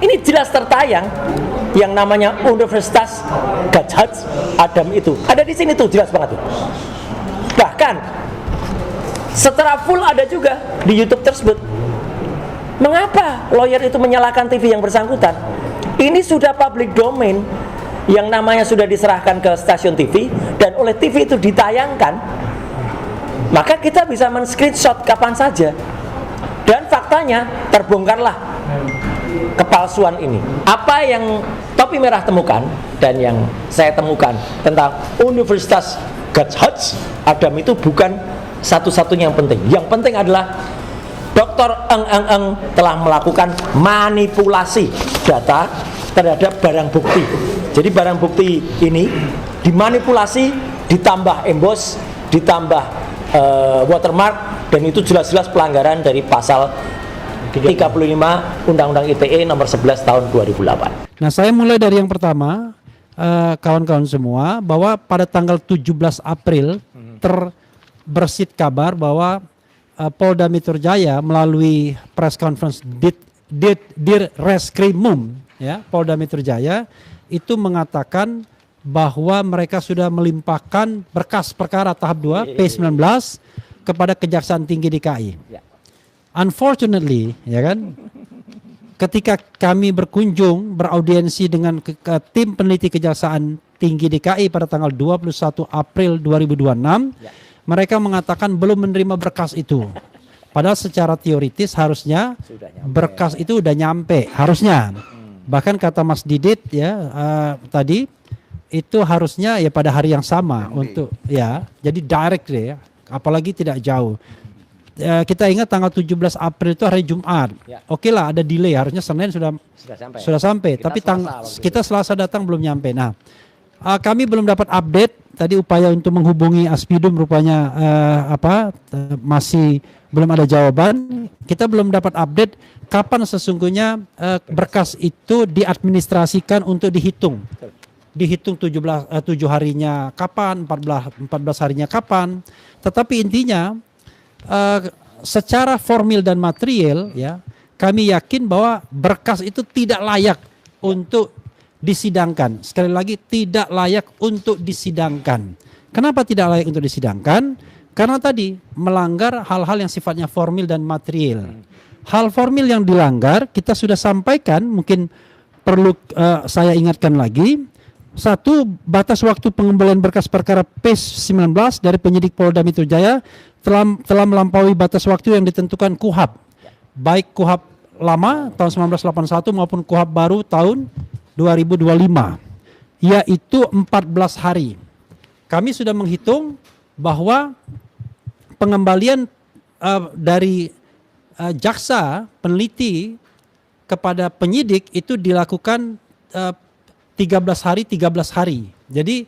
ini jelas tertayang yang namanya Universitas Gadjah Adam itu. Ada di sini tuh, jelas banget tuh. Bahkan secara full ada juga di YouTube tersebut. Mengapa lawyer itu menyalahkan TV yang bersangkutan? Ini sudah public domain yang namanya sudah diserahkan ke stasiun TV dan oleh TV itu ditayangkan. Maka kita bisa men-screenshot kapan saja. Dan faktanya terbongkarlah kepalsuan ini. Apa yang Topi Merah temukan dan yang saya temukan tentang Universitas Gadjah Adam itu bukan satu-satunya yang penting. Yang penting adalah Dr. Eng telah melakukan manipulasi data terhadap barang bukti. Jadi barang bukti ini dimanipulasi, ditambah emboss, ditambah watermark, dan itu jelas-jelas pelanggaran dari pasal 35 Undang-Undang ITE nomor 11 tahun 2008. Nah, saya mulai dari yang pertama, kawan-kawan semua, bahwa pada tanggal 17 April terbersit kabar bahwa Polda Metro Jaya melalui press conference Dirreskrimum, ya, Polda Metro Jaya itu mengatakan bahwa mereka sudah melimpahkan berkas perkara tahap 2 P19 kepada Kejaksaan Tinggi DKI. Unfortunately, ya kan, ketika kami berkunjung beraudiensi dengan tim peneliti Kejaksaan Tinggi DKI pada tanggal 21 April 2026, mereka mengatakan belum menerima berkas itu. Padahal secara teoritis harusnya berkas itu udah nyampe, harusnya. Bahkan kata Mas Didit ya tadi itu harusnya ya pada hari yang sama untuk ya, jadi direct ya, apalagi tidak jauh. Kita ingat tanggal 17 April itu hari Jumat. Oke lah, ada delay, harusnya Senin sudah sampai. Tapi kita Selasa datang belum nyampe. Nah, kami belum dapat update. Tadi upaya untuk menghubungi Aspidum rupanya masih belum ada jawaban. Kita belum dapat update kapan sesungguhnya berkas itu diadministrasikan untuk dihitung. Dihitung 7 harinya kapan, 14 harinya kapan. Tetapi intinya secara formil dan material ya, kami yakin bahwa berkas itu tidak layak untuk disidangkan. Sekali lagi, tidak layak untuk disidangkan. Kenapa tidak layak untuk disidangkan? Karena tadi melanggar hal-hal yang sifatnya formil dan material. Hal formil yang dilanggar kita sudah sampaikan, mungkin perlu saya ingatkan lagi. Satu, batas waktu pengembalian berkas perkara P19 dari penyidik Polda Metro Jaya telah melampaui batas waktu yang ditentukan KUHAP. Baik KUHAP lama tahun 1981 maupun KUHAP baru tahun 2025, yaitu 14 hari. Kami sudah menghitung bahwa pengembalian dari jaksa peneliti kepada penyidik itu dilakukan 13 hari. Jadi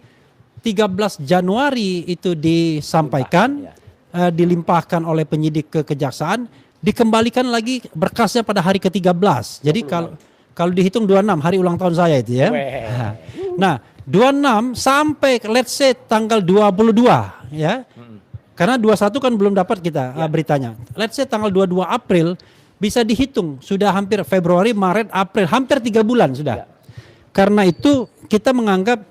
13 Januari itu disampaikan, dilimpahkan oleh penyidik ke kejaksaan, dikembalikan lagi berkasnya pada hari ke-13. Jadi kalau dihitung 26 hari ulang tahun saya itu ya. Nah, 26 sampai let's say tanggal 22 ya. Karena 21 kan belum dapat kita beritanya. Let's say tanggal 22 April bisa dihitung sudah hampir Februari, Maret, April, hampir 3 bulan sudah. Karena itu kita menganggap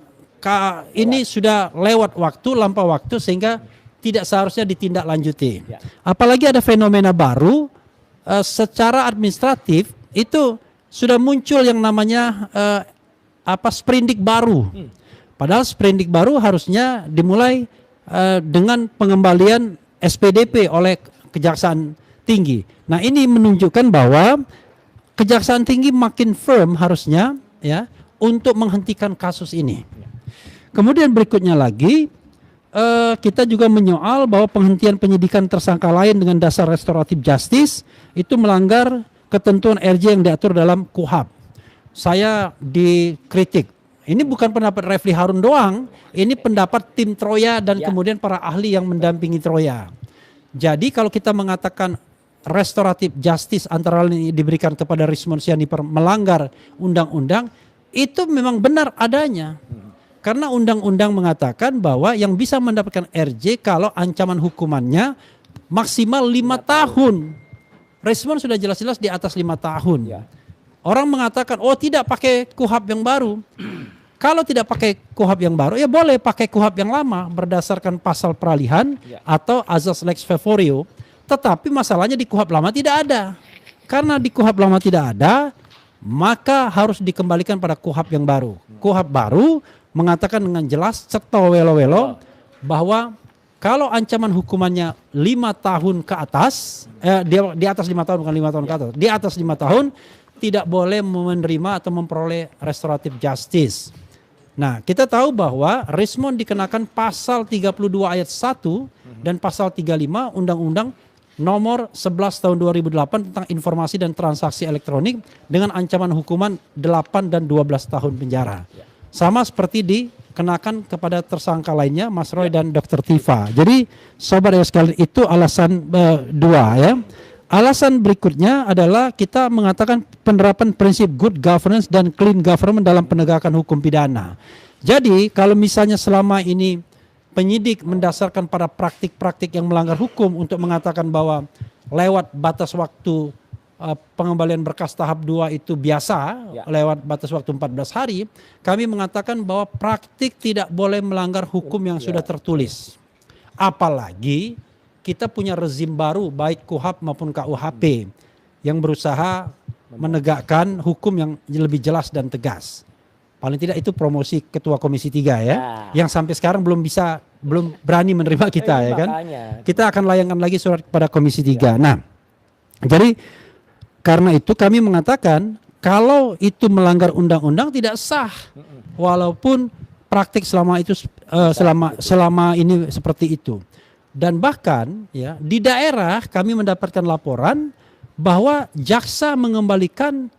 ini sudah lewat waktu, lampau waktu sehingga tidak seharusnya ditindaklanjuti. Apalagi ada fenomena baru secara administratif itu sudah muncul yang namanya sprindik baru. Padahal sprindik baru harusnya dimulai dengan pengembalian SPDP oleh Kejaksaan Tinggi. Nah, ini menunjukkan bahwa Kejaksaan Tinggi makin firm harusnya ya untuk menghentikan kasus ini. Kemudian berikutnya lagi kita juga menyoal bahwa penghentian penyidikan tersangka lain dengan dasar restoratif justice itu melanggar ketentuan RJ yang diatur dalam KUHAP. Saya dikritik. Ini bukan pendapat Refli Harun doang, ini pendapat tim Troya dan kemudian para ahli yang mendampingi Troya. Jadi kalau kita mengatakan restoratif justice antara lain diberikan kepada Rismon Sianipar melanggar undang-undang, itu memang benar adanya. Karena undang-undang mengatakan bahwa yang bisa mendapatkan RJ kalau ancaman hukumannya maksimal 5 tahun. Rismon sudah jelas-jelas di atas 5 tahun. Orang mengatakan, oh tidak pakai KUHP yang baru. Kalau tidak pakai KUHP yang baru, ya boleh pakai KUHP yang lama berdasarkan pasal peralihan atau azas lex favorio. Tetapi masalahnya di KUHP lama tidak ada. Karena di KUHP lama tidak ada, maka harus dikembalikan pada KUHP yang baru. KUHP baru mengatakan dengan jelas serta welo-welo bahwa kalau ancaman hukumannya 5 tahun ke atas, di atas 5 tahun, bukan 5 tahun ke atas, di atas 5 tahun tidak boleh menerima atau memperoleh restoratif justice. Nah, kita tahu bahwa Rismond dikenakan pasal 32 ayat 1 dan pasal 35 Undang-Undang nomor 11 tahun 2008 tentang informasi dan transaksi elektronik dengan ancaman hukuman 8 dan 12 tahun penjara. Sama seperti dikenakan kepada tersangka lainnya, Mas Roy dan Dr. Tifa. Jadi, sobat sekalian, itu alasan dua ya. Alasan berikutnya adalah kita mengatakan penerapan prinsip good governance dan clean government dalam penegakan hukum pidana. Jadi kalau misalnya selama ini penyidik mendasarkan pada praktik-praktik yang melanggar hukum untuk mengatakan bahwa lewat batas waktu pengembalian berkas tahap 2 itu biasa, lewat batas waktu 14 hari, kami mengatakan bahwa praktik tidak boleh melanggar hukum yang sudah tertulis. Apalagi kita punya rezim baru baik KUHP maupun KUHP yang berusaha menegakkan hukum yang lebih jelas dan tegas. Paling tidak itu promosi Ketua Komisi 3 ya. Yang sampai sekarang belum berani menerima kita ya kan. Kita akan layangkan lagi surat kepada Komisi 3. Nah, jadi karena itu kami mengatakan kalau itu melanggar undang-undang tidak sah. Walaupun praktik selama ini seperti itu. Dan bahkan ya di daerah kami mendapatkan laporan bahwa jaksa mengembalikan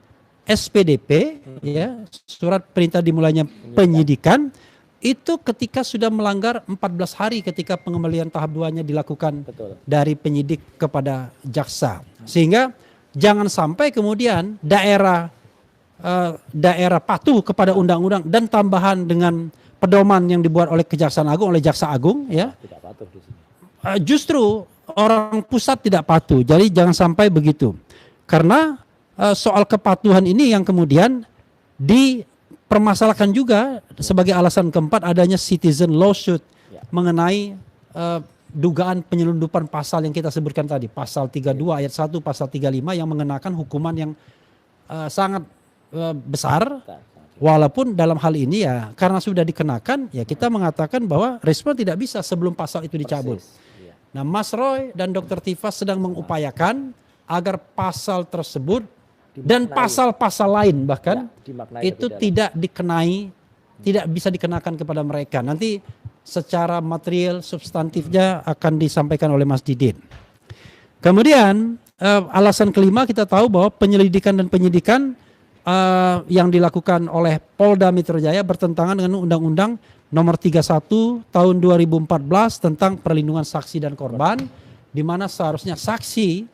SPDP ya, surat perintah dimulainya penyidikan itu ketika sudah melanggar 14 hari ketika pengembalian tahap 2-nya dilakukan dari penyidik kepada jaksa. Sehingga jangan sampai kemudian daerah patuh kepada undang-undang dan tambahan dengan pedoman yang dibuat oleh Kejaksaan Agung, oleh Jaksa Agung ya. Tidak patuh di sini. Justru orang pusat tidak patuh. Jadi jangan sampai begitu. Karena soal kepatuhan ini yang kemudian dipermasalahkan juga sebagai alasan keempat adanya citizen lawsuit mengenai dugaan penyelundupan pasal yang kita sebutkan tadi. Pasal 32 ayat 1, pasal 35 yang mengenakan hukuman yang sangat besar. Walaupun dalam hal ini ya karena sudah dikenakan ya kita mengatakan bahwa respon tidak bisa sebelum pasal itu dicabut. Nah, Mas Roy dan Dr. Tifa sedang mengupayakan agar pasal tersebut dan pasal-pasal lain bahkan itu tidak bisa dikenakan kepada mereka. Nanti secara material substantifnya akan disampaikan oleh Mas Didin. Kemudian alasan kelima kita tahu bahwa penyelidikan dan penyidikan yang dilakukan oleh Polda Metro Jaya bertentangan dengan Undang-Undang nomor 31 tahun 2014 tentang perlindungan saksi dan korban, di mana seharusnya saksi,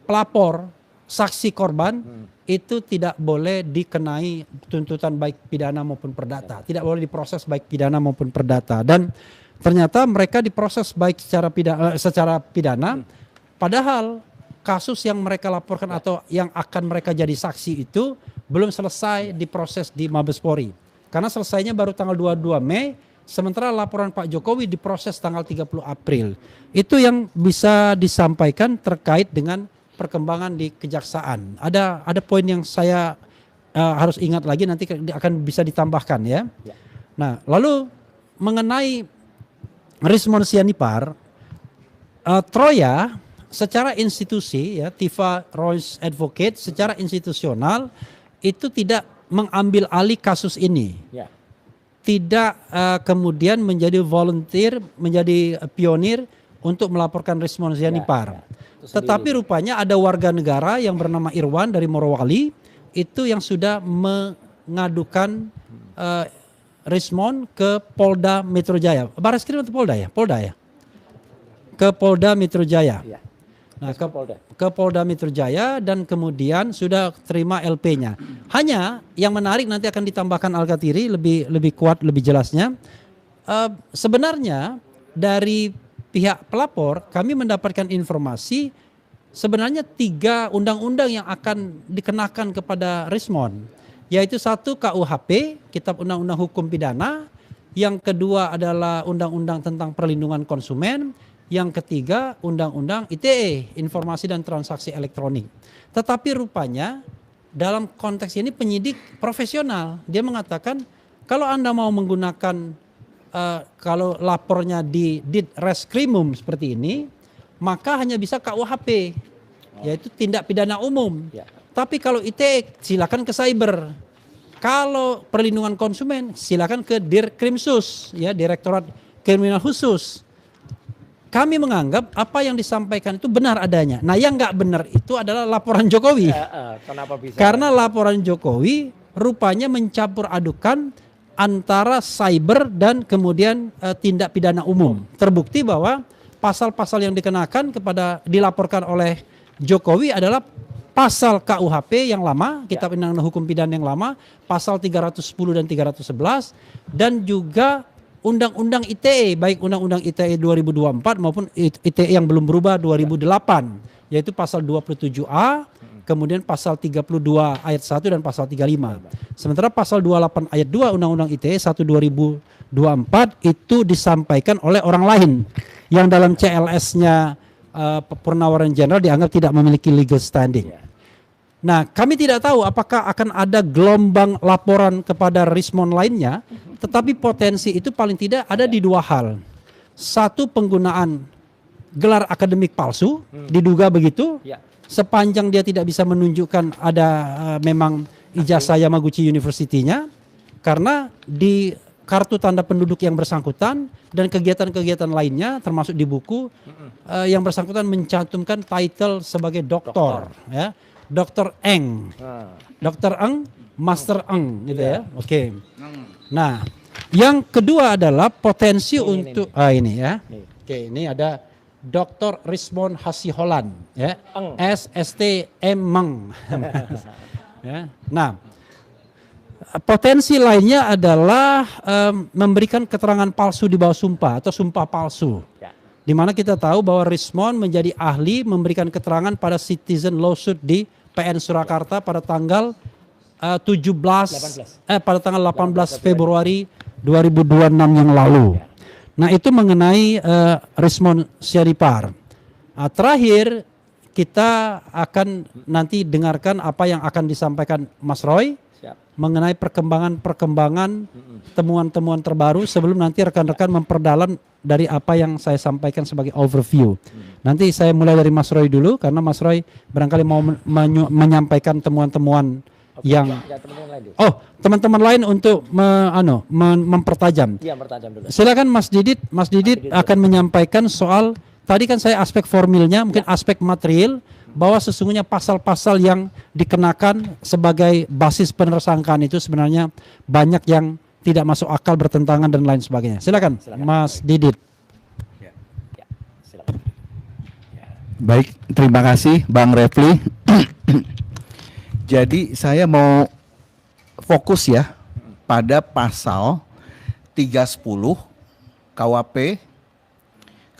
pelapor, saksi korban itu tidak boleh dikenai tuntutan baik pidana maupun perdata, tidak boleh diproses baik pidana maupun perdata. Dan ternyata mereka diproses baik secara pidana, padahal kasus yang mereka laporkan atau yang akan mereka jadi saksi itu belum selesai diproses di Mabes Polri. Karena selesainya baru tanggal 22 Mei, sementara laporan Pak Jokowi diproses tanggal 30 April. Itu yang bisa disampaikan terkait dengan perkembangan di kejaksaan. Ada poin yang saya harus ingat lagi, nanti akan bisa ditambahkan ya. Nah, lalu mengenai Rismond Sianipar, Troya secara institusi ya, Tifa Royce Advocate secara institusional itu tidak mengambil alih kasus ini, tidak kemudian menjadi volunteer, menjadi pionir untuk melaporkan Rismond Sianipar. Tetapi rupanya ada warga negara yang bernama Irwan dari Morowali itu yang sudah mengadukan Rismond ke Polda Metro Jaya. Barreskrim atau Polda ya? Polda ya? Ke Polda Metro Jaya. Nah, ke Polda Metro Jaya dan kemudian sudah terima LP-nya. Hanya yang menarik nanti akan ditambahkan Al-Katiri lebih kuat, lebih jelasnya. Sebenarnya dari pihak pelapor kami mendapatkan informasi sebenarnya 3 undang-undang yang akan dikenakan kepada Rismon, yaitu 1 KUHP, Kitab Undang-Undang Hukum Pidana, yang kedua adalah Undang-Undang tentang Perlindungan Konsumen, yang ketiga Undang-Undang ITE, Informasi dan Transaksi Elektronik. Tetapi rupanya dalam konteks ini penyidik profesional, dia mengatakan kalau Anda mau menggunakan kalau lapornya di Ditreskrimum seperti ini, maka hanya bisa KUHP, yaitu tindak pidana umum. Ya. Tapi kalau ITE silakan ke cyber. Kalau perlindungan konsumen silakan ke Dirkrimsus, ya, Direktorat Kriminal Khusus. Kami menganggap apa yang disampaikan itu benar adanya. Nah, yang nggak benar itu adalah laporan Jokowi. Kenapa bisa? Karena laporan Jokowi rupanya mencampur adukan antara cyber dan kemudian tindak pidana umum. Terbukti bahwa pasal-pasal yang dikenakan dilaporkan oleh Jokowi adalah pasal KUHP yang lama, Kitab Undang-Undang Hukum Pidana yang lama, pasal 310 dan 311, dan juga Undang-Undang ITE, baik Undang-Undang ITE 2024 maupun ITE yang belum berubah 2008, yaitu pasal 27A, kemudian pasal 32 ayat 1 dan pasal 35. Sementara pasal 28 ayat 2 Undang-Undang ITE 1 2024 itu disampaikan oleh orang lain yang dalam CLS-nya Purnawaran Jenderal dianggap tidak memiliki legal standing. Nah, kami tidak tahu apakah akan ada gelombang laporan kepada Rismon lainnya, tetapi potensi itu paling tidak ada di 2 hal. 1, penggunaan gelar akademik palsu, diduga begitu, sepanjang dia tidak bisa menunjukkan ada memang ijazah Yamaguchi University-nya, karena di kartu tanda penduduk yang bersangkutan dan kegiatan-kegiatan lainnya termasuk di buku yang bersangkutan mencantumkan title sebagai doktor. Ya. Dokter Eng, Dokter Eng, Master Eng, gitu ya. Oke. Nah, yang kedua adalah potensi untuk ini ya. Oke, ini ada Dr. Rismon Hasiholan, ya. SST Emeng. Ya. Nah, potensi lainnya adalah memberikan keterangan palsu di bawah sumpah atau sumpah palsu. Di mana kita tahu bahwa Rismon menjadi ahli memberikan keterangan pada citizen lawsuit di PN Surakarta pada tanggal 18 Februari 2026 yang lalu. Nah, itu mengenai Rismon Syaripar. Terakhir kita akan nanti dengarkan apa yang akan disampaikan Mas Roy mengenai perkembangan temuan-temuan terbaru sebelum nanti rekan-rekan memperdalam dari apa yang saya sampaikan sebagai overview. Nanti saya mulai dari Mas Roy dulu karena Mas Roy barangkali mau menyampaikan temuan-temuan yang teman-teman lain untuk mempertajam. Iya, mempertajam dulu. Silakan Mas Didit akan menyampaikan soal tadi kan saya aspek formilnya, mungkin aspek material bahwa sesungguhnya pasal-pasal yang dikenakan sebagai basis penersangkaan itu sebenarnya banyak yang tidak masuk akal, bertentangan dan lain sebagainya. Silakan. Mas Didit. Silakan. Baik, terima kasih Bang Refli. Jadi saya mau fokus ya pada pasal 310 KUHP,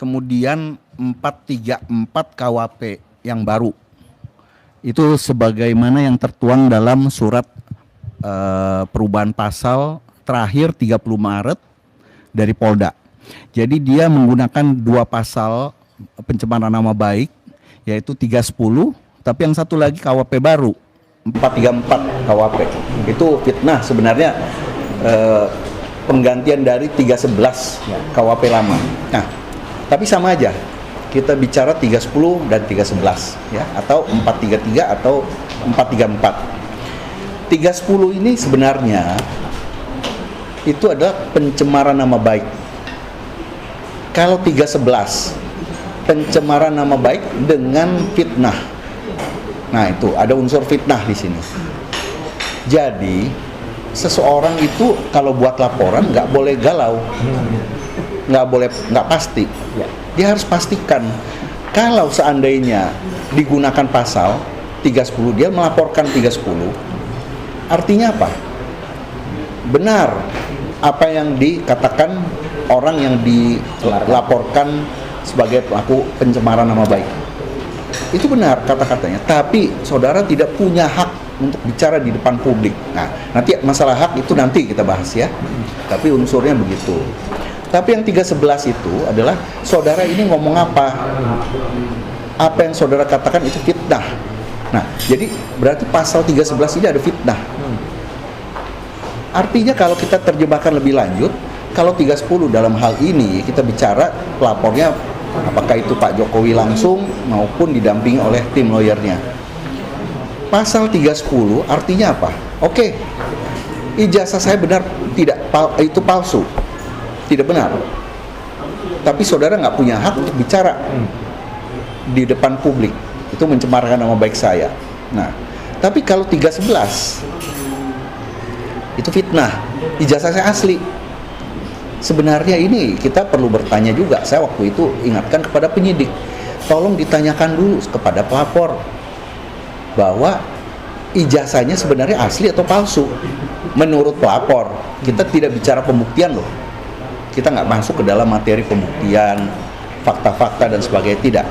kemudian 434 KUHP yang baru. Itu sebagaimana yang tertuang dalam surat perubahan pasal terakhir 30 Maret dari Polda. Jadi dia menggunakan 2 pasal pencemaran nama baik, yaitu 310, tapi yang satu lagi KUHP baru 434 KUHP. Itu fitnah sebenarnya, penggantian dari 311 KUHP lama. Nah, tapi sama aja. Kita bicara 310 dan 311 ya, atau 433 atau 434. 310 ini sebenarnya itu adalah pencemaran nama baik. Kalau 311 pencemaran nama baik dengan fitnah. Nah, itu ada unsur fitnah di sini. Jadi seseorang itu kalau buat laporan nggak boleh galau, nggak pasti. Dia harus pastikan kalau seandainya digunakan pasal 310, dia melaporkan 310, artinya apa? Benar apa yang dikatakan orang yang dilaporkan sebagai pelaku pencemaran nama baik. Itu benar kata-katanya, tapi saudara tidak punya hak untuk bicara di depan publik. Nah, nanti masalah hak itu nanti kita bahas ya. Tapi unsurnya begitu. Tapi yang 311 itu adalah saudara ini ngomong apa? Apa yang saudara katakan itu fitnah. Nah, jadi berarti pasal 311 ini ada fitnah. Artinya kalau kita terjemahkan lebih lanjut, kalau 310 dalam hal ini kita bicara pelapornya apakah itu Pak Jokowi langsung maupun didampingi oleh tim lawyernya. Pasal 310 artinya apa? Oke, ijazah saya benar tidak, itu palsu, tidak benar. Tapi saudara nggak punya hak untuk bicara di depan publik, itu mencemarkan nama baik saya. Nah, tapi kalau 311 itu fitnah, ijazah saya asli. Sebenarnya ini kita perlu bertanya juga. Saya waktu itu ingatkan kepada penyidik, tolong ditanyakan dulu kepada pelapor bahwa ijazahnya sebenarnya asli atau palsu. Menurut pelapor, kita tidak bicara pembuktian loh. Kita nggak masuk ke dalam materi pembuktian, fakta-fakta dan sebagainya, tidak.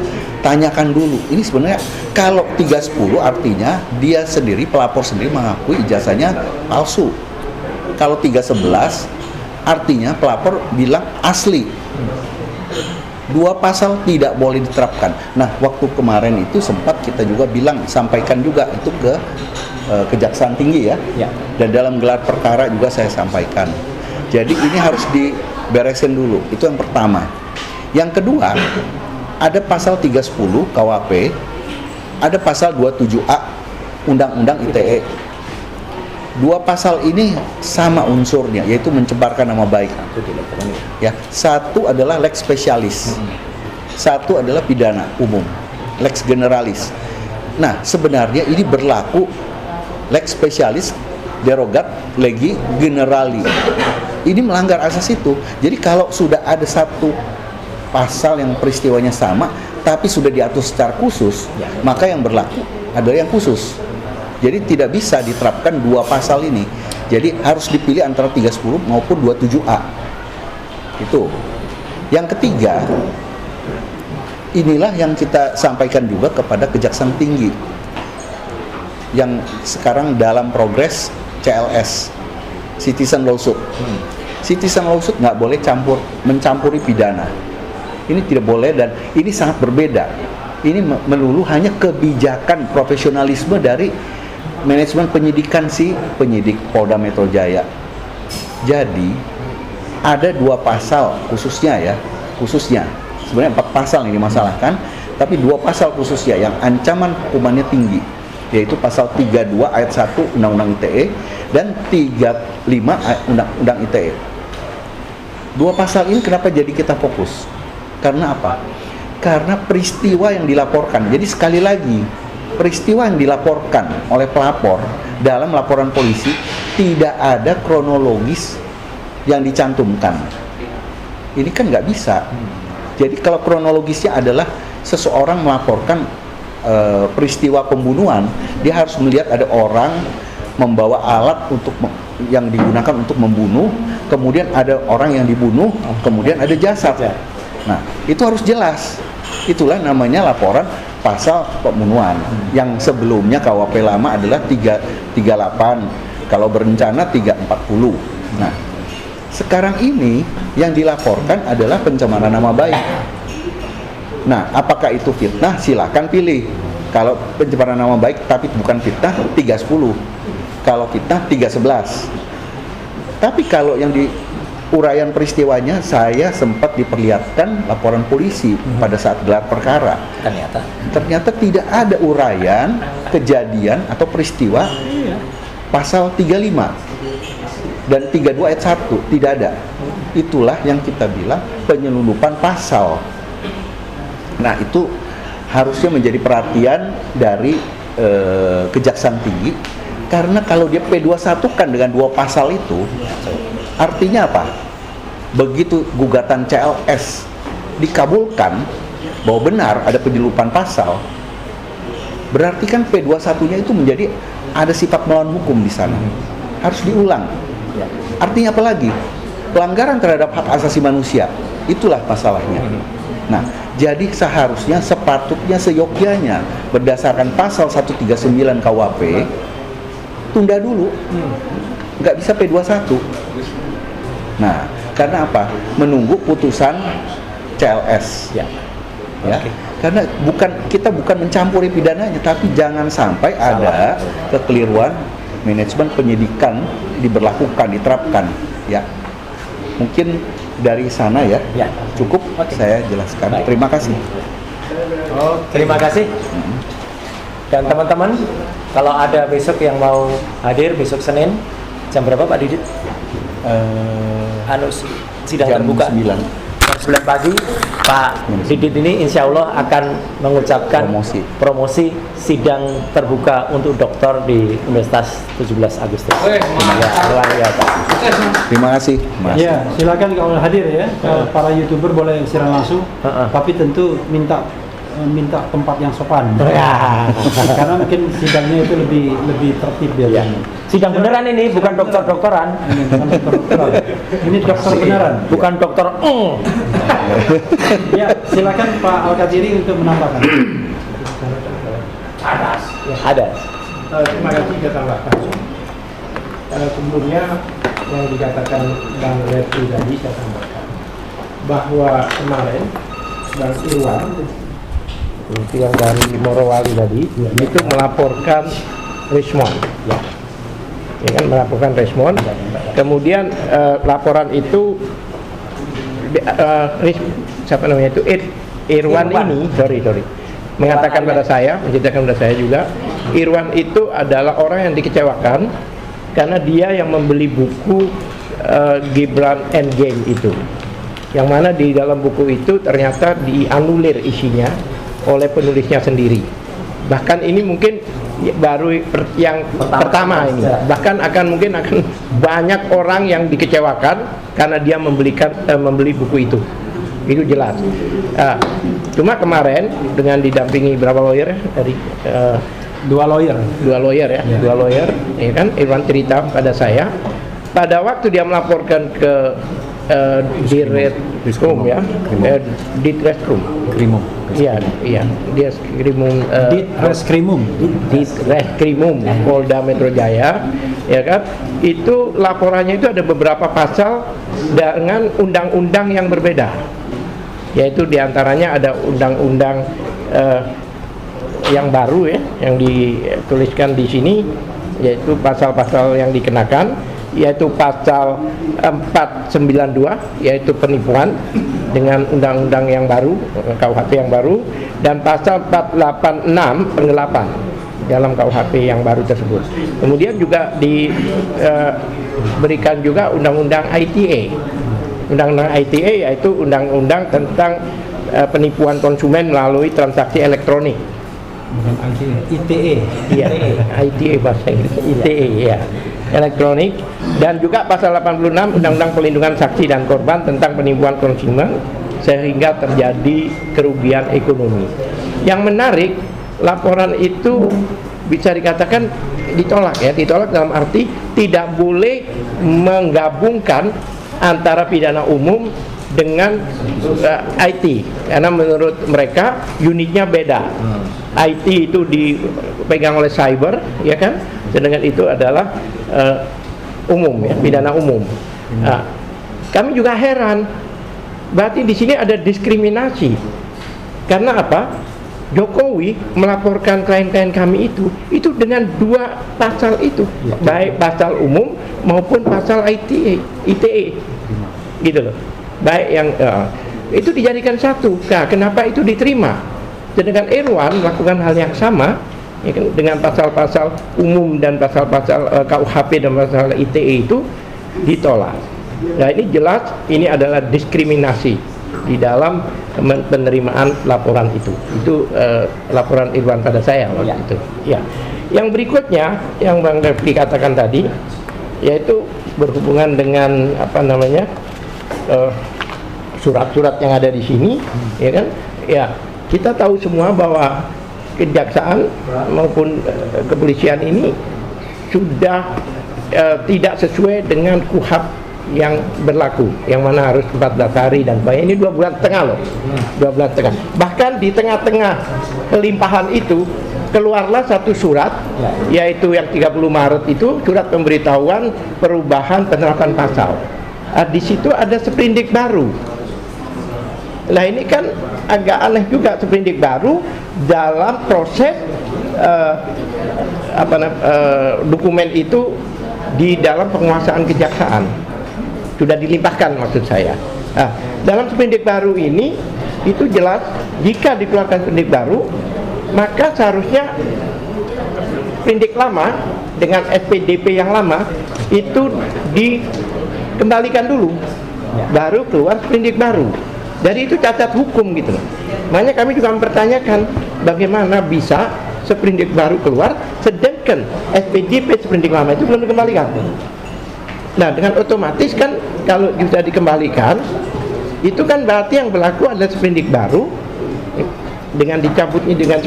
Tanyakan dulu. Ini sebenarnya kalau 310 artinya dia sendiri, pelapor sendiri mengakui ijazahnya palsu. Kalau 311 artinya pelapor bilang asli. Dua pasal tidak boleh diterapkan. Nah, waktu kemarin itu sempat kita juga bilang, sampaikan juga itu ke Kejaksaan Tinggi ya. Dan dalam gelar perkara juga saya sampaikan. Jadi ini harus diberesin dulu. Itu yang pertama. Yang kedua, ada pasal 310 KUHP, ada pasal 27A Undang-Undang ITE. Dua pasal ini sama unsurnya, yaitu mencemarkan nama baik. Ya, satu adalah lex specialis, satu adalah pidana umum, lex generalis. Nah, sebenarnya ini berlaku lex specialis derogat legi generali. Ini melanggar asas itu. Jadi kalau sudah ada satu pasal yang peristiwanya sama, tapi sudah diatur secara khusus, maka yang berlaku adalah yang khusus. Jadi tidak bisa diterapkan dua pasal ini. Jadi harus dipilih antara 310 maupun 27A. Itu. Yang ketiga, inilah yang kita sampaikan juga kepada Kejaksaan Tinggi yang sekarang dalam progres CLS, citizen lawsuit. Citizen lawsuit nggak boleh mencampuri pidana. Ini tidak boleh dan ini sangat berbeda. Ini melulu hanya kebijakan profesionalisme dari manajemen penyidikan si penyidik Polda Metro Jaya. Jadi ada dua pasal khususnya sebenarnya 4 pasal yang dimasalahkan, tapi 2 pasal khususnya yang ancaman hukumannya tinggi, yaitu pasal 32 ayat 1 Undang-Undang ITE dan 35 Undang-Undang ITE. 2 pasal ini kenapa jadi kita fokus? Karena apa? Karena peristiwa yang dilaporkan. Jadi sekali lagi, peristiwa yang dilaporkan oleh pelapor dalam laporan polisi tidak ada kronologis yang dicantumkan. Ini kan nggak bisa. Jadi kalau kronologisnya adalah seseorang melaporkan peristiwa pembunuhan, dia harus melihat ada orang membawa alat yang digunakan untuk membunuh, kemudian ada orang yang dibunuh, kemudian ada jasad. Nah, itu harus jelas. Itulah namanya laporan pasal pembunuhan. Yang sebelumnya KUHP lama adalah 338, kalau berencana 340. Nah, sekarang ini yang dilaporkan adalah pencemaran nama baik. Nah, apakah itu fitnah? Silakan pilih. Kalau pencemaran nama baik tapi bukan fitnah, 310. Kalau fitnah, 311. Tapi kalau yang di uraian peristiwanya, saya sempat diperlihatkan laporan polisi pada saat gelar perkara. Ternyata tidak ada uraian kejadian atau peristiwa pasal 35 dan 32 ayat 1, tidak ada. Itulah yang kita bilang penyelundupan pasal. Nah, itu harusnya menjadi perhatian dari Kejaksaan Tinggi, karena kalau dia P21 kan dengan 2 pasal itu, artinya apa? Begitu gugatan CLS dikabulkan bahwa benar ada penyelundupan pasal, berarti kan P21-nya itu menjadi ada sifat melawan hukum di sana. Harus diulang. Artinya apa lagi? Pelanggaran terhadap hak asasi manusia. Itulah masalahnya. Nah, Jadi seharusnya, sepatutnya, seyogyanya berdasarkan pasal 139 KUHP tunda dulu, nggak bisa P21. Nah, karena apa? Menunggu putusan CLS. Ya. Ya, karena kita bukan mencampuri pidananya, tapi jangan sampai ada kekeliruan manajemen penyidikan diberlakukan, diterapkan. Ya, mungkin dari sana ya. Ya. Cukup. Saya jelaskan. Baik. Terima kasih. Terima kasih. Dan teman-teman, kalau ada besok yang mau hadir besok Senin, jam berapa Pak Didit? Sidang Jam terbuka 9. jam 9 pagi. Pak Didit ini insya Allah akan mengucapkan promosi sidang terbuka untuk doktor di Universitas 17 Agustus. Ya, luar biasa. Terima kasih, Mas. Ya, silakan kalau hadir ya. Para YouTuber boleh siaran langsung, tapi tentu minta tempat yang sopan. Ya. Karena mungkin sidangnya itu lebih tertib Ya. biasanya. Sidang beneran ini, bukan dokter-dokteran. Ini dokter beneran. Bukan dokter. Ya, silakan Pak Al-Qadiri untuk menambahkan. Ada. Terima kasih saya tambahkan. Sebelumnya yang dikatakan Bang Refli tadi saya tambahkan bahwa kemarin Bang Irwan yang dari Morowali tadi itu melaporkan Rismon, ya kan, melaporkan Rismon. Kemudian laporan itu siapa namanya itu Irwan ini sorry mengatakan pada saya, menceritakan pada saya juga, Irwan itu adalah orang yang dikecewakan karena dia yang membeli buku Gibran Endgame itu, yang mana di dalam buku itu ternyata dianulir isinya oleh penulisnya sendiri. Bahkan ini mungkin baru yang pertama ini, bahkan mungkin akan banyak orang yang dikecewakan karena dia membeli buku itu jelas. Cuma kemarin dengan didampingi berapa lawyer dari dua lawyer ya kan, Irwan cerita pada saya pada waktu dia melaporkan ke Ditreskrim ya, Ditreskrim. Iya, dia Ditreskrimum Polda Metro Jaya, ya kan. Itu laporannya itu ada beberapa pasal dengan undang-undang yang berbeda. Yaitu diantaranya ada undang-undang yang baru ya, yang dituliskan di sini, yaitu pasal-pasal yang dikenakan, yaitu pasal 492 yaitu penipuan dengan undang-undang yang baru, KUHP yang baru, dan pasal 486 penggelapan dalam KUHP yang baru tersebut. Kemudian juga diberikan juga undang-undang ITE. Undang-undang ITE yaitu undang-undang tentang penipuan konsumen melalui transaksi elektronik. ITE. Iya, ITE bahasa Inggris. ITE ya. Elektronik. Dan juga pasal 86 Undang-Undang Perlindungan Saksi dan Korban tentang penipuan konsumen sehingga terjadi kerugian ekonomi. Yang menarik, laporan itu bisa dikatakan ditolak ya, ditolak dalam arti tidak boleh menggabungkan antara pidana umum dengan IT, karena menurut mereka unitnya beda. IT itu dipegang oleh cyber, ya kan, sedangkan itu adalah umum ya, pidana umum. Nah, kami juga heran, berarti di sini ada diskriminasi. Karena apa? Jokowi melaporkan klien-klien kami itu dengan dua pasal itu, baik pasal umum maupun pasal ITE, gitu loh. Baik yang itu dijadikan satu. Nah, kenapa itu diterima? Sedangkan Irwan melakukan hal yang sama ya kan, dengan pasal-pasal umum dan pasal-pasal KUHP dan pasal ITE itu ditolak. Nah, ini jelas ini adalah diskriminasi di dalam penerimaan laporan itu. Itu laporan Irwan pada saya waktu itu. Ya. Yang berikutnya yang Bang Refli katakan tadi, yaitu berhubungan dengan apa namanya surat-surat yang ada di sini, ya kan? Ya, kita tahu semua bahwa kejaksaan maupun kepolisian ini sudah tidak sesuai dengan KUHP yang berlaku, yang mana harus 14 hari dan sebagainya. Ini 2 bulan setengah loh, 2 bulan setengah. Bahkan di tengah-tengah kelimpahan itu keluarlah satu surat, yaitu yang 30 Maret itu surat pemberitahuan perubahan penerapan pasal. Di situ ada sprindik baru. Nah ini kan agak aneh juga, sprindik baru dalam proses dokumen itu di dalam penguasaan kejaksaan sudah dilimpahkan maksud saya. Nah, dalam sprindik baru ini itu jelas jika dikeluarkan sprindik baru maka seharusnya sprindik lama dengan SPDP yang lama itu dikembalikan dulu, baru keluar sprindik baru. Jadi itu cacat hukum gitu. Makanya kami juga mempertanyakan bagaimana bisa sprindik baru keluar sedangkan SPDP sprindik lama itu belum dikembalikan. Nah dengan otomatis kan kalau bisa dikembalikan itu kan berarti yang berlaku adalah sprindik baru. Dengan dicabutnya dengan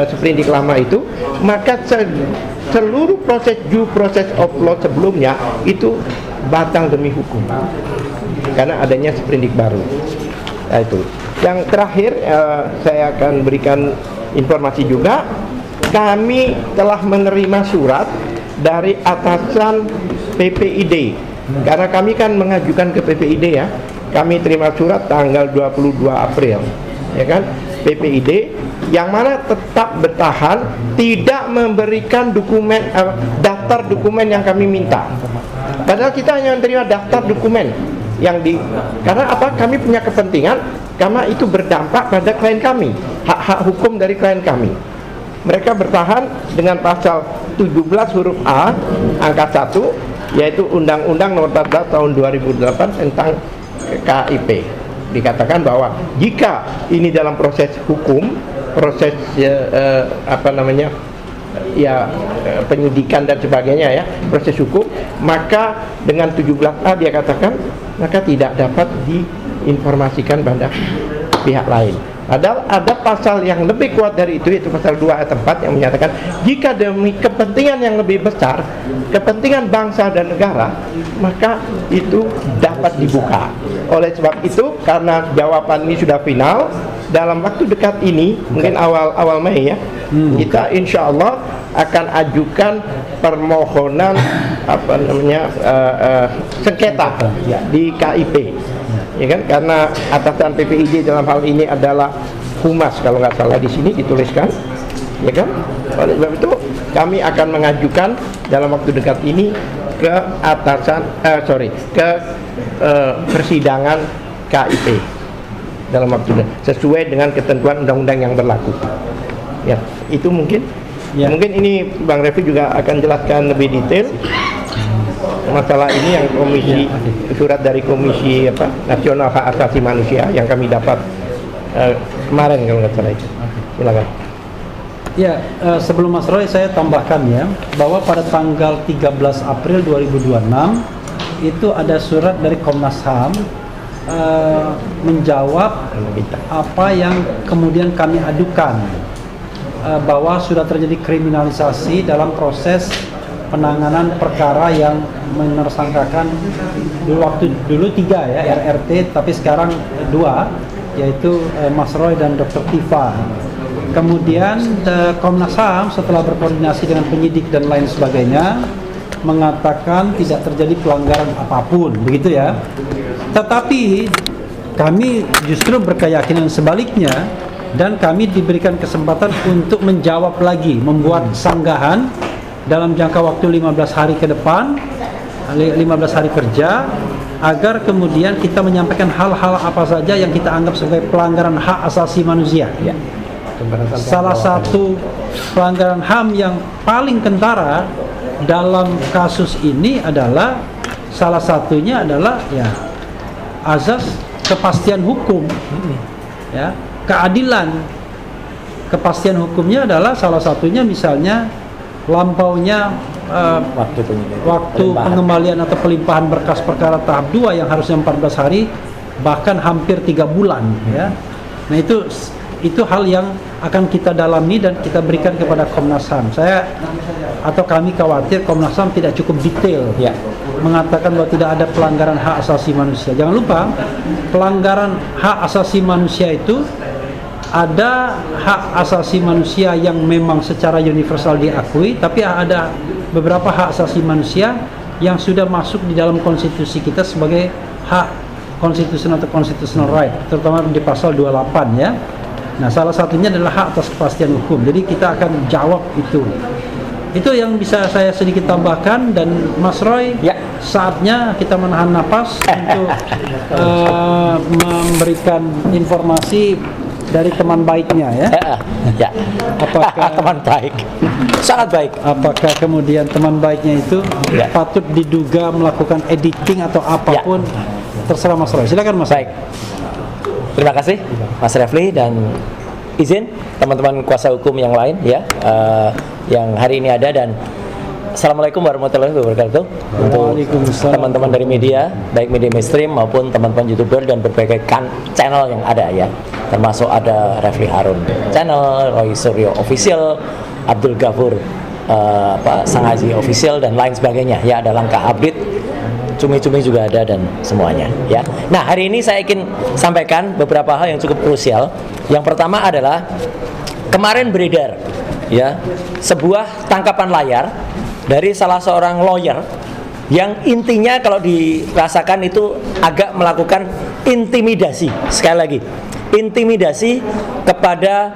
sprindik lama itu, maka seluruh proses due process of law sebelumnya itu batal demi hukum karena adanya sprindik baru. Nah, itu. Yang terakhir saya akan berikan informasi juga, kami telah menerima surat dari atasan PPID. Karena kami kan mengajukan ke PPID ya. Kami terima surat tanggal 22 April, ya kan? PPID yang mana tetap bertahan tidak memberikan dokumen daftar dokumen yang kami minta. Padahal kita hanya menerima daftar dokumen yang karena apa? Kami punya kepentingan karena itu berdampak pada klien kami, hak-hak hukum dari klien kami. Mereka bertahan dengan pasal 17 huruf A angka 1 yaitu Undang-Undang Nomor 14 Tahun 2008 tentang KIP. Dikatakan bahwa jika ini dalam proses hukum, proses penyidikan dan sebagainya ya, proses hukum, maka dengan 17A dia katakan maka tidak dapat diinformasikan pada pihak lain. Padahal ada pasal yang lebih kuat dari itu, yaitu pasal 2 ayat 4 yang menyatakan jika demi kepentingan yang lebih besar, kepentingan bangsa dan negara, maka itu dapat dibuka. Oleh sebab itu, karena jawaban ini sudah final, dalam waktu dekat ini, mungkin awal Mei ya, kita insya Allah akan ajukan permohonan sengketa di KIP. Ya kan, karena atasan PPID dalam hal ini adalah humas kalau nggak salah di sini dituliskan, ya kan. Oleh sebab itu kami akan mengajukan dalam waktu dekat ini ke persidangan KIP dalam waktu sesuai dengan ketentuan undang-undang yang berlaku. Ya, itu mungkin. Ya. Mungkin ini Bang Refli juga akan jelaskan lebih detail masalah ini yang surat dari Komisi Nasional Hak Asasi Manusia yang kami dapat kemarin kalau nggak salah itu. Silakan. Ya, sebelum Mas Roy saya tambahkan ya bahwa pada tanggal 13 April 2026 itu ada surat dari Komnas HAM menjawab apa yang kemudian kami adukan, bahwa sudah terjadi kriminalisasi dalam proses penanganan perkara yang menersangkakan dulu 3 ya RRT, tapi sekarang 2 yaitu Mas Roy dan Dr. Tifa. Kemudian Komnas HAM setelah berkoordinasi dengan penyidik dan lain sebagainya mengatakan tidak terjadi pelanggaran apapun, begitu ya. Tetapi kami justru berkeyakinan sebaliknya dan kami diberikan kesempatan untuk menjawab lagi, membuat sanggahan dalam jangka waktu 15 hari ke depan, 15 hari kerja, agar kemudian kita menyampaikan hal-hal apa saja yang kita anggap sebagai pelanggaran hak asasi manusia. Ya. Salah satu pelanggaran HAM yang paling kentara dalam kasus ini adalah salah satunya adalah ya azas kepastian hukum, ya keadilan. Kepastian hukumnya adalah salah satunya misalnya lampaunya waktu pengembalian atau pelimpahan berkas perkara tahap 2 yang harusnya 14 hari bahkan hampir 3 bulan ya. Nah itu hal yang akan kita dalami dan kita berikan kepada Komnas HAM. Kami khawatir Komnas HAM tidak cukup detail mengatakan bahwa tidak ada pelanggaran hak asasi manusia. Jangan lupa, pelanggaran hak asasi manusia itu ada hak asasi manusia yang memang secara universal diakui, tapi ada beberapa hak asasi manusia yang sudah masuk di dalam konstitusi kita sebagai hak konstitusional atau constitutional right, terutama di pasal 28 ya. Nah, salah satunya adalah hak atas kepastian hukum. Jadi kita akan jawab itu. Itu yang bisa saya sedikit tambahkan, dan Mas Roy, Ya. saatnya kita menahan napas untuk memberikan informasi dari teman baiknya ya. Ya. Apakah Teman baik, sangat baik. apakah kemudian teman baiknya itu Ya. patut diduga melakukan editing atau apapun? Terserah Mas Roy. Silakan Mas. Baik. Terima kasih Mas Refli, dan izin teman-teman kuasa hukum yang lain ya, yang hari ini ada, dan Assalamualaikum warahmatullahi wabarakatuh untuk Waalaikumsalam. teman-teman dari media, baik media mainstream maupun teman-teman YouTuber dan berbagai channel yang ada ya, termasuk ada Refli Harun channel, Roy Suryo Official, Abdul Ghafur Sang Haji Official, dan lain sebagainya ya. Ada Langkah Update, Cumi-Cumi juga ada, dan semuanya ya. Nah, hari ini saya ingin sampaikan beberapa hal yang cukup krusial. Yang pertama adalah kemarin beredar ya sebuah tangkapan layar dari salah seorang lawyer yang intinya kalau dirasakan itu agak melakukan intimidasi. Sekali lagi, intimidasi kepada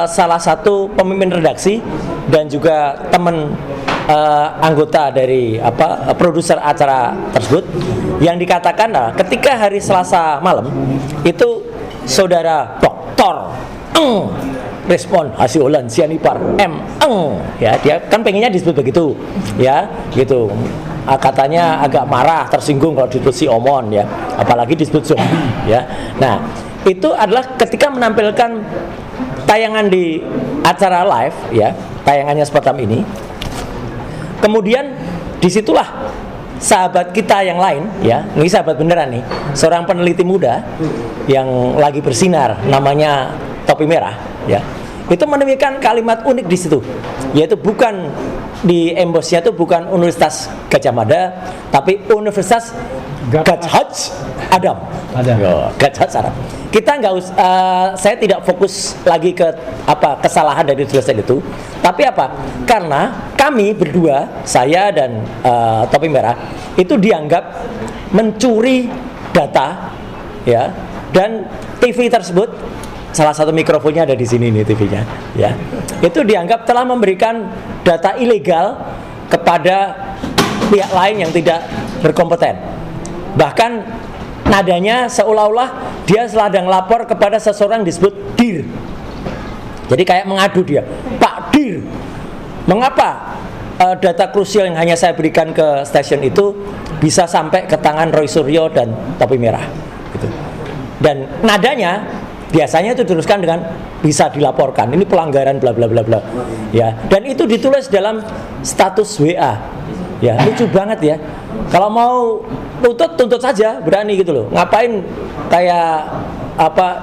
salah satu pemimpin redaksi dan juga teman anggota dari produser acara tersebut, yang dikatakan ketika hari Selasa malam itu saudara Doktor respon Hasiolan Sianipar ya, dia kan pengennya disebut begitu ya, gitu. Katanya agak marah, tersinggung kalau disebut si Omon ya, apalagi disebut zombie ya. Nah, itu adalah ketika menampilkan tayangan di acara live ya, tayangannya semacam ini. Kemudian disitulah sahabat kita yang lain ya, ini sahabat beneran nih, seorang peneliti muda yang lagi bersinar, namanya Topi Merah ya, itu menemukan kalimat unik di situ, yaitu bukan di embosnya itu bukan Universitas Gadjah Mada, tapi Universitas Gadjah Adam. Gadjah Adam. Kita nggak saya tidak fokus lagi ke kesalahan dari tulisan itu, tapi karena kami berdua, saya dan Topi Merah, itu dianggap mencuri data ya, dan TV tersebut, salah satu mikrofonnya ada di sini nih TV-nya ya, itu dianggap telah memberikan data ilegal kepada pihak lain yang tidak berkompeten. Bahkan nadanya seolah-olah dia sedang lapor kepada seseorang disebut DIR. Jadi kayak mengadu dia, Pak DIR, mengapa data krusial yang hanya saya berikan ke stasiun itu bisa sampai ke tangan Roy Suryo dan Topi Merah gitu. Dan nadanya biasanya itu diteruskan dengan bisa dilaporkan, ini pelanggaran bla bla bla bla ya, dan itu ditulis dalam status WA ya. Lucu banget ya, kalau mau tuntut saja berani gitu loh, ngapain kayak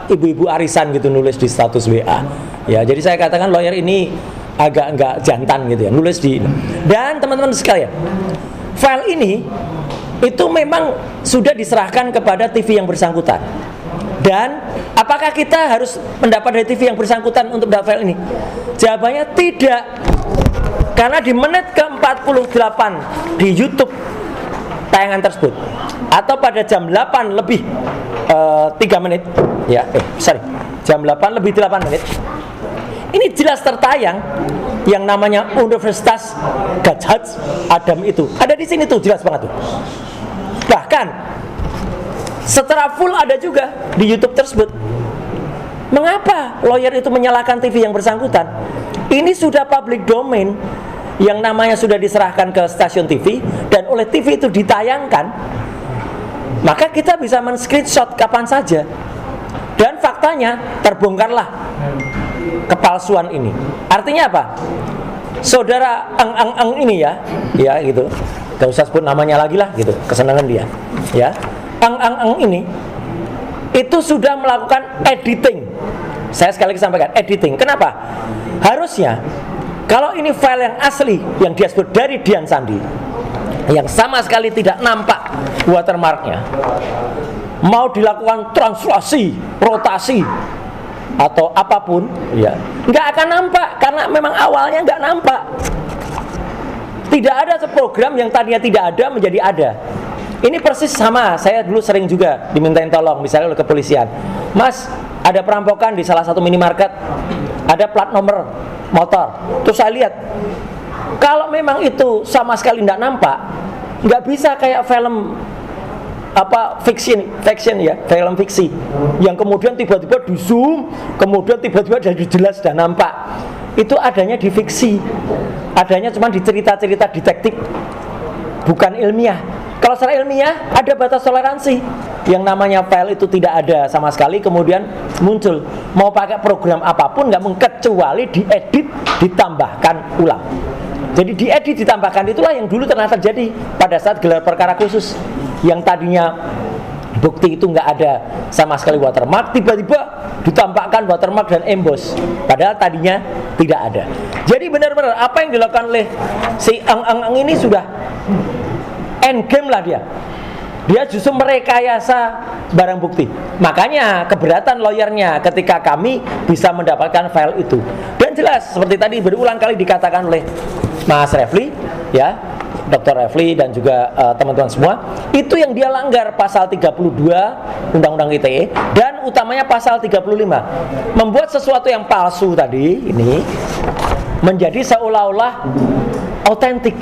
ibu-ibu arisan gitu nulis di status WA ya. Jadi saya katakan lawyer ini agak enggak jantan gitu ya, nulis di. Dan teman-teman sekalian, file ini itu memang sudah diserahkan kepada TV yang bersangkutan. Dan apakah kita harus mendapat dari TV yang bersangkutan untuk mendapat file ini? Jawabannya tidak. Karena di menit ke-48 di YouTube tayangan tersebut, atau pada jam 8 lebih 3 menit ya, jam 8 lebih 8 menit, ini jelas tertayang yang namanya Universitas Gadjah Adam itu. Ada di sini tuh, jelas banget tuh. Bahkan secara full ada juga di YouTube tersebut. Mengapa lawyer itu menyalahkan TV yang bersangkutan? Ini sudah public domain, yang namanya sudah diserahkan ke stasiun TV, dan oleh TV itu ditayangkan, maka kita bisa men-screenshot kapan saja. Dan faktanya terbongkarlah kepalsuan ini. Artinya apa? Saudara Eng ini ya gitu, gak usah sebut namanya lagi lah gitu, kesenangan dia ya. Eng ini itu sudah melakukan editing. Saya sekali lagi sampaikan, editing. Kenapa? Harusnya kalau ini file yang asli yang dia sebut dari Dian Sandi, yang sama sekali tidak nampak watermarknya, mau dilakukan translasi, rotasi atau apapun, ya nggak akan nampak karena memang awalnya nggak nampak. Tidak ada program yang tadinya tidak ada menjadi ada. Ini persis sama, saya dulu sering juga dimintain tolong, misalnya oleh kepolisian. Mas, ada perampokan di salah satu minimarket, ada plat nomor motor. Terus saya lihat, kalau memang itu sama sekali tidak nampak, nggak bisa kayak film fiction ya, film fiksi, yang kemudian tiba-tiba di zoom, kemudian tiba-tiba jadi jelas dan nampak. Itu adanya di fiksi, adanya cuma di cerita-cerita detektif, bukan ilmiah. Kalau secara ilmiah ada batas toleransi. Yang namanya file itu tidak ada sama sekali, kemudian muncul. Mau pakai program apapun nggak mungkin, kecuali diedit, ditambahkan ulang. Jadi diedit, ditambahkan, itulah yang dulu pernah terjadi pada saat gelar perkara khusus. Yang tadinya bukti itu nggak ada sama sekali watermark, tiba-tiba ditambahkan watermark dan emboss, padahal tadinya tidak ada. Jadi benar-benar apa yang dilakukan oleh si Eng ini sudah endgame lah dia. Dia justru merekayasa barang bukti. Makanya keberatan lawyernya ketika kami bisa mendapatkan file itu. Dan jelas seperti tadi berulang kali dikatakan oleh Mas Refli, ya, Dr. Refli dan juga teman-teman semua, itu yang dia langgar pasal 32 Undang-Undang ITE dan utamanya pasal 35. Membuat sesuatu yang palsu tadi ini menjadi seolah-olah autentik.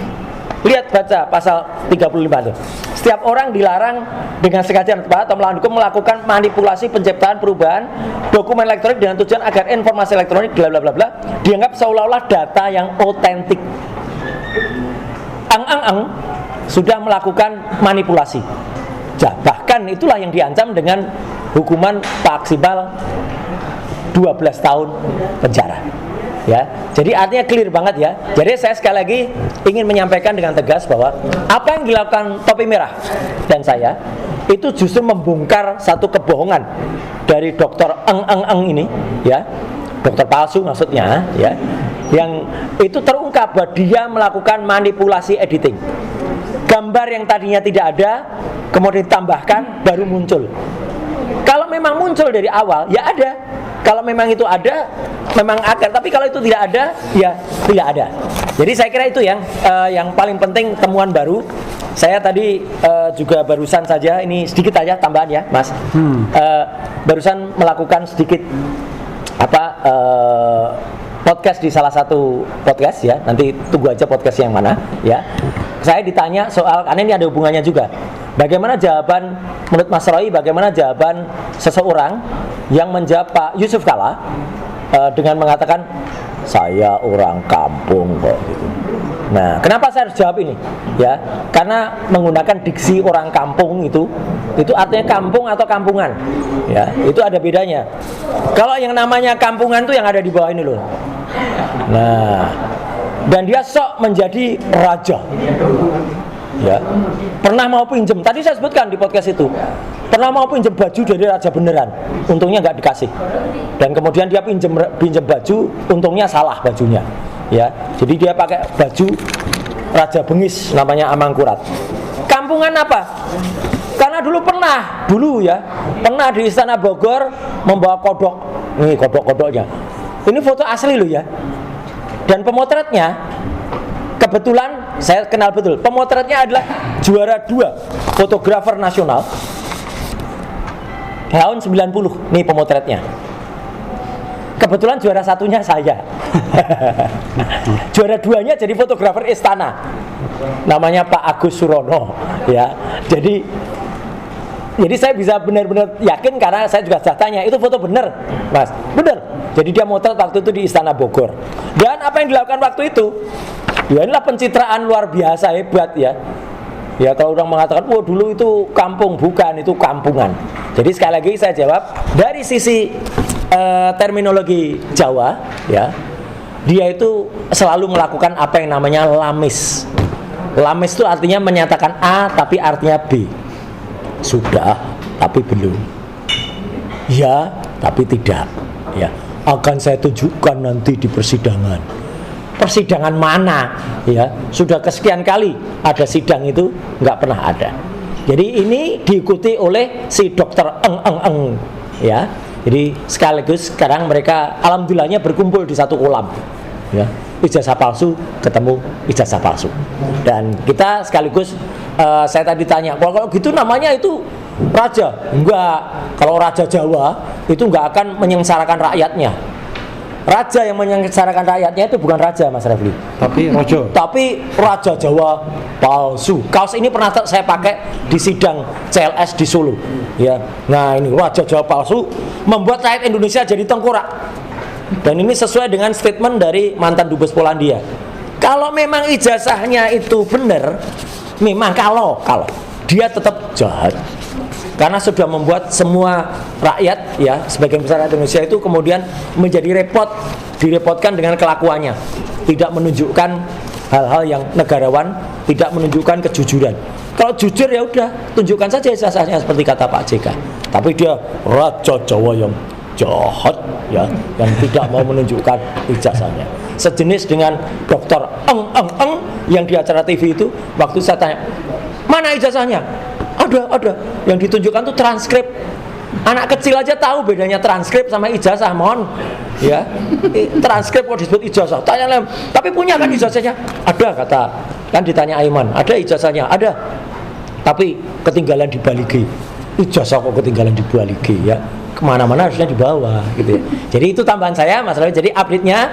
Lihat, baca pasal 35 itu. Setiap orang dilarang dengan sengaja atau melawan hukum melakukan manipulasi penciptaan perubahan dokumen elektronik dengan tujuan agar informasi elektronik bla bla bla bla dianggap seolah-olah data yang otentik. Ang sudah melakukan manipulasi. Bahkan itulah yang diancam dengan hukuman maksimal 12 tahun penjara. Ya, jadi artinya clear banget ya. Jadi saya sekali lagi ingin menyampaikan dengan tegas bahwa apa yang dilakukan topi merah dan saya itu justru membongkar satu kebohongan dari Dr. Eng ini, ya, dokter palsu maksudnya, ya, yang itu terungkap bahwa dia melakukan manipulasi editing. Gambar yang tadinya tidak ada kemudian ditambahkan baru muncul. Kalau memang muncul dari awal, ya ada. Kalau memang itu ada, memang akan. Tapi kalau itu tidak ada, ya tidak ada. Jadi saya kira itu yang paling penting temuan baru. Saya tadi juga barusan saja, ini sedikit aja tambahan ya, Mas. Barusan melakukan sedikit podcast di salah satu podcast ya. Nanti tunggu aja podcast yang mana ya. Saya ditanya soal, karena ini ada hubungannya juga. Bagaimana jawaban menurut Mas Roy? Bagaimana jawaban seseorang yang menjawab Pak Yusuf Kalla dengan mengatakan saya orang kampung kok gitu. Nah, kenapa saya harus jawab ini? Ya, karena menggunakan diksi orang kampung itu artinya kampung atau kampungan. Ya, itu ada bedanya. Kalau yang namanya kampungan itu yang ada di bawah ini loh. Nah, dan dia sok menjadi raja. Ya, pernah mau pinjem, tadi saya sebutkan di podcast itu, pernah mau pinjem baju dari raja beneran, untungnya nggak dikasih. Dan kemudian dia pinjem baju, untungnya salah bajunya. Ya, jadi dia pakai baju raja bengis, namanya Amangkurat. Kampungan apa? Karena dulu pernah di Istana Bogor membawa kodok. Nih kodok-kodoknya. Ini foto asli loh ya. Dan pemotretnya kebetulan saya kenal betul. Pemotretnya adalah juara 2 fotografer nasional tahun 90. Nih pemotretnya. Kebetulan juara satunya saya. Juara 2-nya jadi fotografer istana. Namanya Pak Agus Surono, ya. Jadi saya bisa benar-benar yakin karena saya juga sudah tanya, itu foto benar, Mas? Benar. Jadi dia motret waktu itu di Istana Bogor. Dan apa yang dilakukan waktu itu? Ya inilah pencitraan luar biasa hebat ya. Ya kalau orang mengatakan, "Oh, dulu itu kampung," bukan, itu kampungan. Jadi sekali lagi saya jawab dari sisi terminologi Jawa, ya. Dia itu selalu melakukan apa yang namanya lamis. Lamis itu artinya menyatakan A tapi artinya B. Sudah tapi belum. Ya tapi tidak. Ya, akan saya tunjukkan nanti di persidangan. persidangan mana ya, sudah kesekian kali ada sidang itu nggak pernah ada. Jadi ini diikuti oleh si dokter eng ya. Jadi sekaligus sekarang mereka alhamdulillahnya berkumpul di satu kolam ya, ijazah palsu ketemu ijazah palsu. Dan kita sekaligus saya tadi tanya, kalau gitu namanya itu raja? Enggak, kalau raja Jawa itu enggak akan menyengsarakan rakyatnya. Raja yang menyengsarakan rakyatnya itu bukan raja, Mas Refli, tapi raja Jawa palsu. Kaos ini pernah saya pakai di sidang CLS di Solo ya. Nah, ini raja Jawa palsu membuat rakyat Indonesia jadi tengkorak. Dan ini sesuai dengan statement dari mantan dubes Polandia. Kalau memang ijazahnya itu benar, memang kalau dia tetap jahat. Karena sudah membuat semua rakyat ya, sebagian besar rakyat Indonesia itu kemudian menjadi direpotkan dengan kelakuannya, tidak menunjukkan hal-hal yang negarawan, tidak menunjukkan kejujuran. Kalau jujur ya udah, tunjukkan saja ijazahnya seperti kata Pak JK. Tapi dia raja Jawa yang jahat ya, yang tidak mau menunjukkan ijazahnya. Sejenis dengan dokter eng yang di acara TV itu, waktu saya tanya, mana ijazahnya? Ada. Yang ditunjukkan tuh transkrip. Anak kecil aja tahu bedanya transkrip sama ijazah, mohon ya. Transkrip kok disebut ijazah. Tanya lem, tapi punya kan ijazahnya? Ada, kata. Kan ditanya Aiman, ada ijazahnya? Ada. Tapi ketinggalan di balige. Ijazah kok ketinggalan di balige ya. Kemana-mana harusnya dibawa gitu ya. Jadi itu tambahan saya, Mas Rawi. Jadi update-nya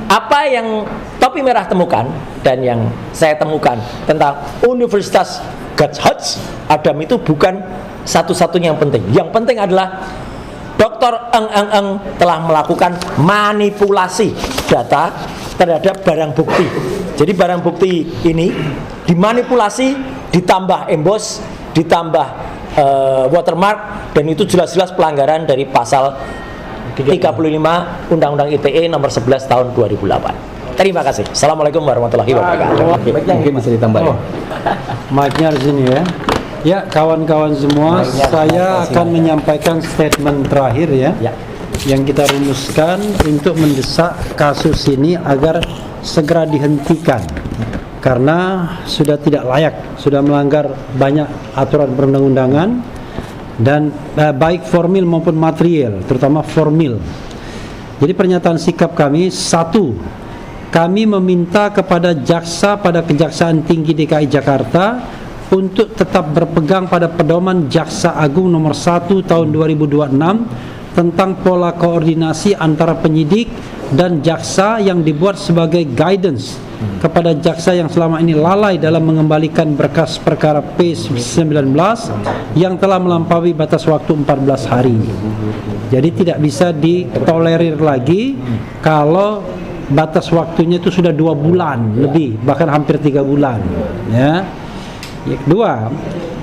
apa yang Topi Merah temukan dan yang saya temukan tentang Universitas Gadjah Adam itu bukan satu-satunya yang penting. Yang penting adalah Dr. Eng telah melakukan manipulasi data terhadap barang bukti. Jadi barang bukti ini dimanipulasi, ditambah emboss, ditambah watermark, dan itu jelas-jelas pelanggaran dari pasal 35 Undang-Undang ITE nomor 11 tahun 2008. Terima kasih. Assalamualaikum warahmatullahi wabarakatuh. Mungkin bisa ditambahin. Mic-nya di sini ya. Ya, kawan-kawan semua, saya akan menyampaikan statement terakhir ya, yang kita rumuskan untuk mendesak kasus ini agar segera dihentikan karena sudah tidak layak, sudah melanggar banyak aturan perundang-undangan dan baik formil maupun material, terutama formil. Jadi pernyataan sikap kami, satu, kami meminta kepada jaksa pada Kejaksaan Tinggi DKI Jakarta untuk tetap berpegang pada pedoman Jaksa Agung nomor 1 tahun 2026 tentang pola koordinasi antara penyidik dan jaksa yang dibuat sebagai guidance kepada jaksa yang selama ini lalai dalam mengembalikan berkas perkara P19 yang telah melampaui batas waktu 14 hari. Jadi tidak bisa ditolerir lagi kalau batas waktunya itu sudah 2 bulan lebih, bahkan hampir 3 bulan ya. Yang kedua,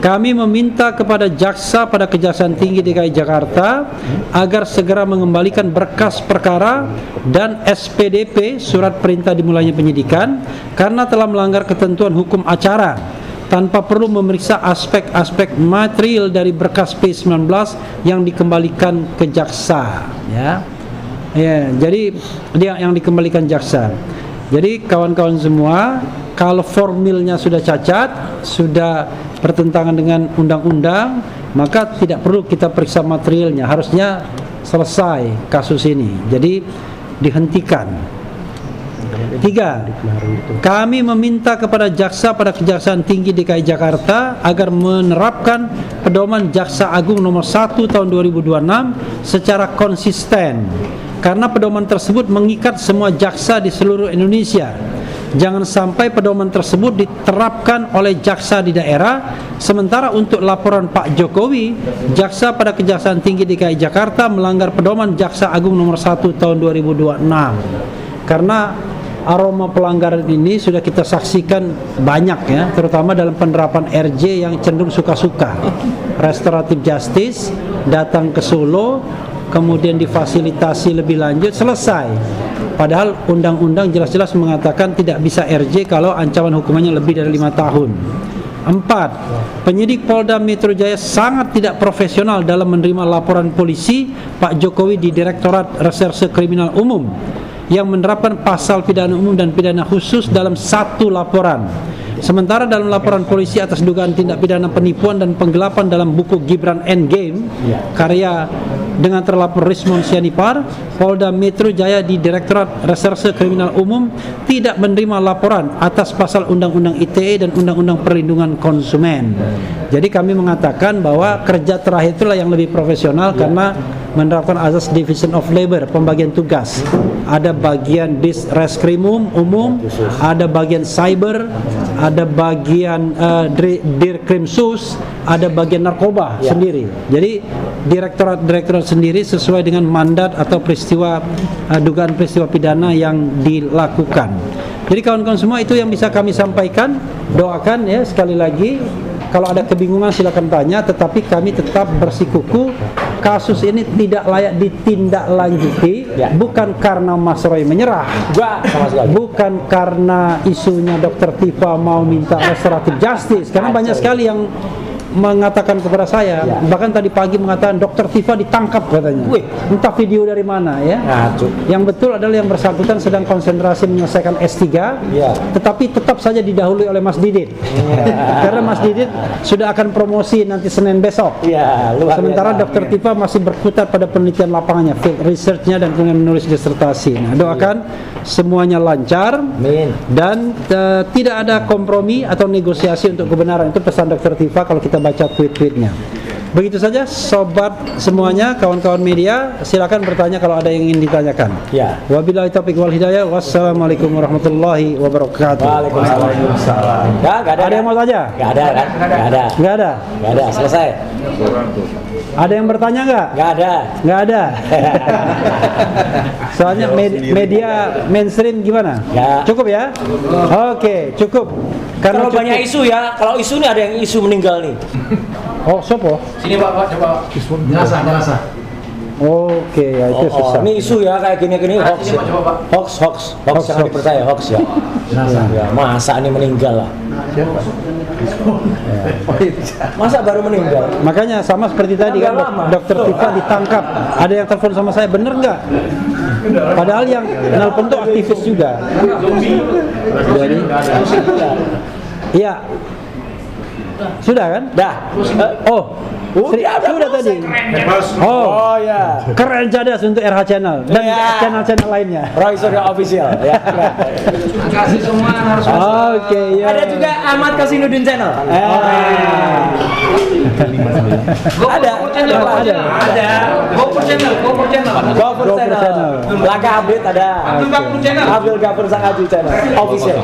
kami meminta kepada jaksa pada Kejaksaan Tinggi DKI Jakarta agar segera mengembalikan berkas perkara dan SPDP surat perintah dimulainya penyidikan karena telah melanggar ketentuan hukum acara tanpa perlu memeriksa aspek-aspek material dari berkas P19 yang dikembalikan ke jaksa ya. Ya, jadi dia yang dikembalikan jaksa. Jadi kawan-kawan semua, kalau formilnya sudah cacat, sudah bertentangan dengan undang-undang, maka tidak perlu kita periksa materialnya. Harusnya selesai kasus ini. Jadi dihentikan. 3. Kami meminta kepada jaksa pada Kejaksaan Tinggi DKI Jakarta agar menerapkan pedoman Jaksa Agung nomor 1 tahun 2026 secara konsisten. Karena pedoman tersebut mengikat semua jaksa di seluruh Indonesia. Jangan sampai pedoman tersebut diterapkan oleh jaksa di daerah, sementara untuk laporan Pak Jokowi, jaksa pada Kejaksaan Tinggi DKI Jakarta melanggar pedoman Jaksa Agung nomor 1 tahun 2026. Karena aroma pelanggaran ini sudah kita saksikan banyak ya, terutama dalam penerapan RJ yang cenderung suka-suka. Restoratif justice datang ke Solo, kemudian difasilitasi lebih lanjut, selesai. Padahal undang-undang jelas-jelas mengatakan tidak bisa RJ kalau ancaman hukumannya lebih dari 5 tahun. 4. Penyidik Polda Metro Jaya sangat tidak profesional dalam menerima laporan polisi Pak Jokowi di Direktorat Reserse Kriminal Umum yang menerapkan pasal pidana umum dan pidana khusus dalam satu laporan. Sementara dalam laporan polisi atas dugaan tindak pidana penipuan dan penggelapan dalam buku Gibran Endgame karya dengan terlapor Rismon Sianipar, Polda Metro Jaya di Direktorat Reserse Kriminal Umum tidak menerima laporan atas pasal Undang-Undang ITE dan Undang-Undang Perlindungan Konsumen. Jadi kami mengatakan bahwa kerja terakhir itulah yang lebih profesional karena menerapkan azas division of labor, pembagian tugas. Ada bagian Reskrimum umum, ada bagian cyber, ada bagian Dirkrimsus, ada bagian narkoba sendiri. Jadi direktorat sendiri sesuai dengan mandat atau peristiwa dugaan peristiwa pidana yang dilakukan. Jadi kawan-kawan semua, itu yang bisa kami sampaikan. Doakan ya, sekali lagi kalau ada kebingungan silakan tanya, tetapi kami tetap bersikukuh kasus ini tidak layak ditindaklanjuti, bukan karena Mas Roy menyerah, bukan karena isunya Dr. Tifa mau minta restoratif justice, karena banyak sekali yang mengatakan kepada saya, bahkan tadi pagi mengatakan Dr. Tifa ditangkap katanya. Entah video dari mana ya. Yang betul adalah yang bersangkutan sedang konsentrasi menyelesaikan S3, tetapi tetap saja didahului oleh Mas Didit. Karena Mas Didit sudah akan promosi nanti Senin besok. Sementara Dr. Tifa masih berkutat pada penelitian lapangannya, field research-nya, dan kemudian menulis disertasi. Nah, doakan semuanya lancar dan tidak ada kompromi atau negosiasi untuk kebenaran. Itu pesan Dr. Tifa kalau kita baca tweet-tweetnya. Begitu saja sobat semuanya, kawan-kawan media, silakan bertanya kalau ada yang ingin ditanyakan. Wabillahi taufiq wal hidayah. Wassalamualaikum warahmatullahi wabarakatuh. Waalaikumsalam. Ada yang mau tanya? Nggak ada kan? Nggak ada. Selesai. Ada yang bertanya nggak? Nggak ada. Soalnya media mainstream gimana? Cukup ya? Oke, cukup. Karena Kalau banyak isu ya, kalau isu ini ada yang isu meninggal nih. Oh, sopo? Sini Pak, coba. Jenazah. Oke, ya itu susah. Ini isu ya kayak gini hoax ya. Hoax jangan dipercaya, hoax ya. Ya, masa ini meninggal lah. Masa baru meninggal? Makanya sama seperti tadi kan, Dr. Tifa ditangkap. Ada yang telepon sama saya, bener nggak? Padahal yang nelpon tuh aktivis juga. Jadi, iya. Sudah kan? Sudah tadi. Oh ya. Keren cadas untuk RH Channel dan channel-channel lainnya. Roy Suryo Official ya. Kasih semua harus. Oke, ya. Ada juga Ahmad Kasinudin Channel. Ada. GoPro Channel. Laka update ada. Abdul Gafur Sang Aju Channel Official.